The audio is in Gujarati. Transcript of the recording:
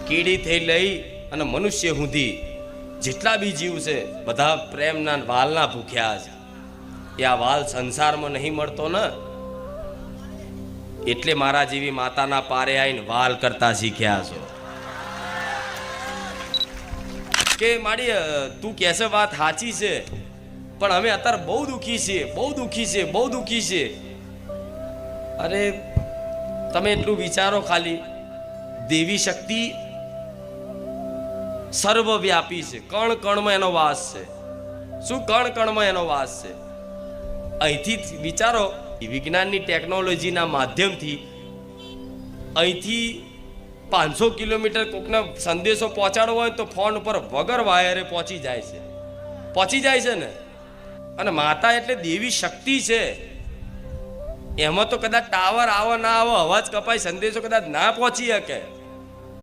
કીડીથી લઈ અને મનુષ્ય સુધી જેટલા બી જીવ છે બધા પ્રેમના વાલના ભૂખ્યા છે. એ આ વાલ સંસારમાં નહીં મળતો ને, એટલે મારા જેવી માતાના પારે આવીને વાલ કરતા શીખ્યા છો. કે મારી તું કહેશે વાત સાચી છે, પણ અમે અત્યારે બહુ દુઃખી છીએ, બહુ દુઃખી છીએ, બહુ દુઃખી છીએ. અરે તમે એટલું વિચારો ખાલી, દેવી શક્તિ સર્વવ્યાપી છે, કણ કણમાં એનો વાસ છે. શું કણ કણમાં એનો વાસ છે? અહીંથી વિચારો, વિજ્ઞાનની ટેકનોલોજીના માધ્યમથી અહીંથી 500 કિલોમીટર કોકનો સંદેશો પહોંચાડવો હોય તો ફોન ઉપર વગર વાયરે પહોંચી જાય છે, પહોંચી જાય છે ને. અને માતા એટલે દેવી શક્તિ છે. એમાં તો કદાચ ટાવર આવો ના આવો, અવાજ કપાય, સંદેશો કદાચ ના પહોંચી શકે,